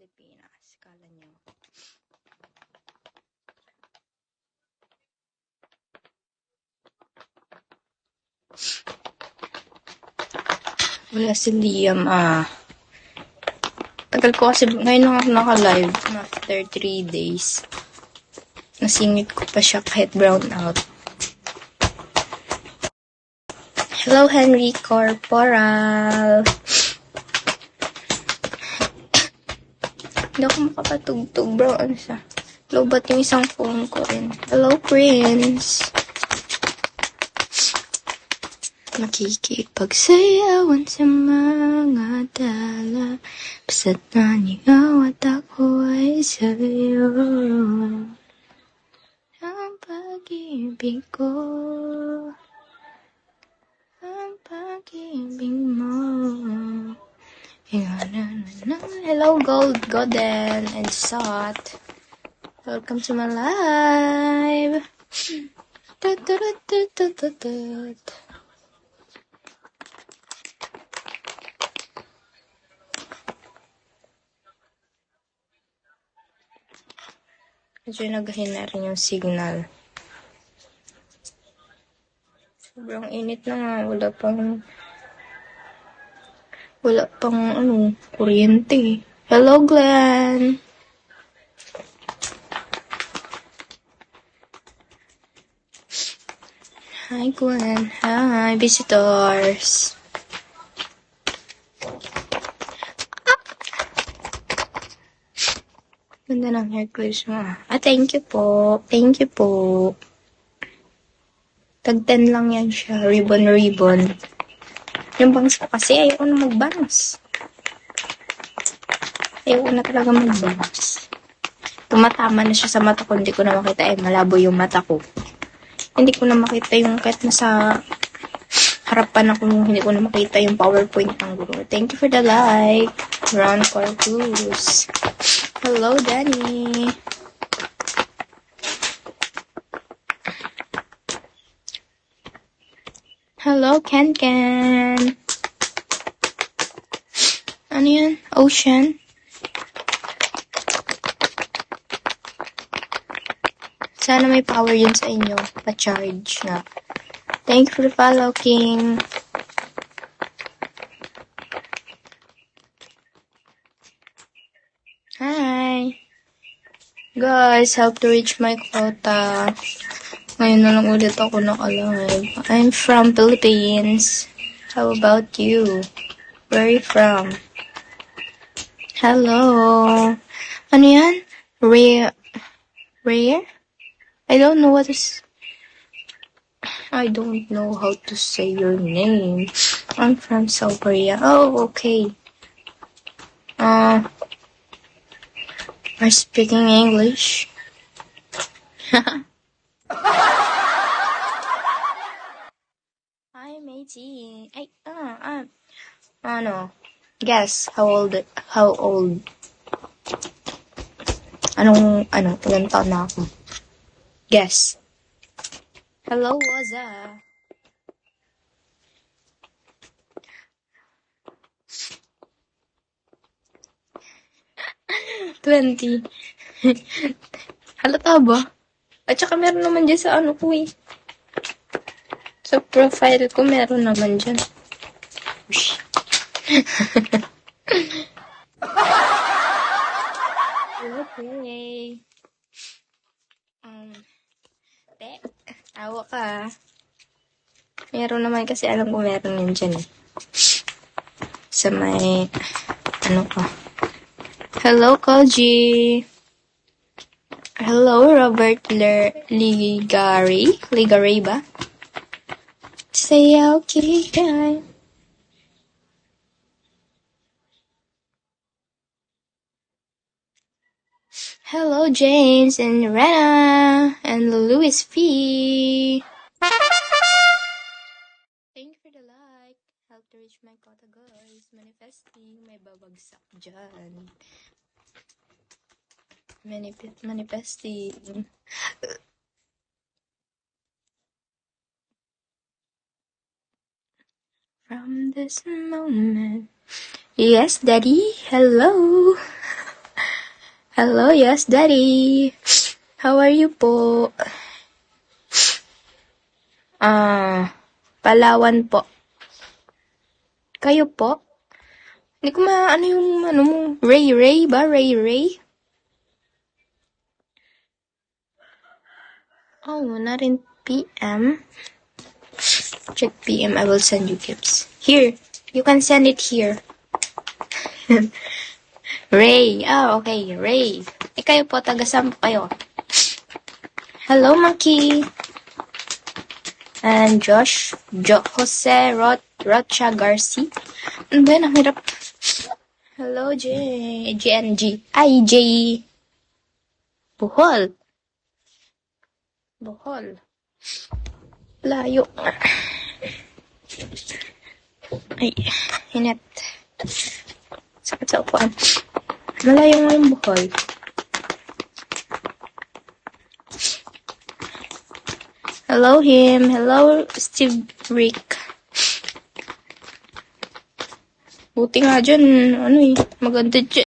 Pilipinas. Kala nyo. Wala si Liam, Tagal ko kasi, ngayon lang ako naka-live after 3 days. Nasingit ko pa siya kahit brown out. Hello, Henry Corporal. Hindi ako makapatugtog, bro. Ano siya? Lobat yung isang phone ko rin. Hello, Prince. Makikipagsayawan sa mga dala, basta't nanigaw at ako ay sa'yo. Ang pag-ibig ko, ang pag-ibig mo. Hello, Golden and Sot. Welcome to my live. Medyo nagahina rin yung signal. Sobrang init na nga. Wala pang kuryente. Hello, Glenn! Hi, Glenn. Hi, visitors. Ganda ng hair clips mo. Thank you po. Thank you po. Tag 10 lang yan siya. Ribbon. Yung bangs ko kasi ayoko na magbangs. Ayoko na talaga magbangs. Tumatama na siya sa mata ko. Hindi ko na makita. Malabo yung mata ko. Hindi ko na makita yung kahit nasa harapan ako. Hindi ko na makita yung PowerPoint ng guru. Thank you for the like. Round for Cruz. Hello, Danny. Hello, Ken. Ano yan? Ocean? Sana may power yun sa inyo. Pa-charge na. Thank you for the follow, King. Hi. Guys, help to reach my quota. Ngayon na lang ulit ako naka-live. I'm from Philippines. How about you? Where are you from? Hello. Ano yan? Rare? I don't know how to say your name. I'm from South Korea. Oh, okay. Are speaking English? Hi, matey. Guess, how old? Ilang taon na ako? Guess. Hello, Waza. $20. Halata ba? At saka meron naman dyan sa ko eh. Sa profile ko meron naman dyan. Okay. Awa ka. Meron naman kasi alam ko meron yan dyan eh. Sa may, Hello, Koji. Hello, Robert Ligari ba? Say okay, guy. Hello, James and Rena and Louis V. Thank you for the like. Help to reach my quota, guys. Manifesting. May babagsak dyan. Manifesting. From this moment. Yes, Daddy. Hello. Hello, yes, Daddy. How are you po? Palawan po. Kayo po? Hindi ko ano yung mo. Ray ba? Ray? Oh, na rin PM. Check PM. I will send you gifts. Here. You can send it here. Ray. Okay. Ray. Kayo po, taga-saan po kayo? Hello, Monkey. And Josh. Jose Rocha Garcia. Ano ba yun? Ang hirap. Hello, JNG. Ay, J. Bohol. Layo. Ay, hinat. Sakit sa upuan. Malayo nga yung Bohol. Hello, him. Hello, Steve Rick. Buti nga dyan, maganda dyan.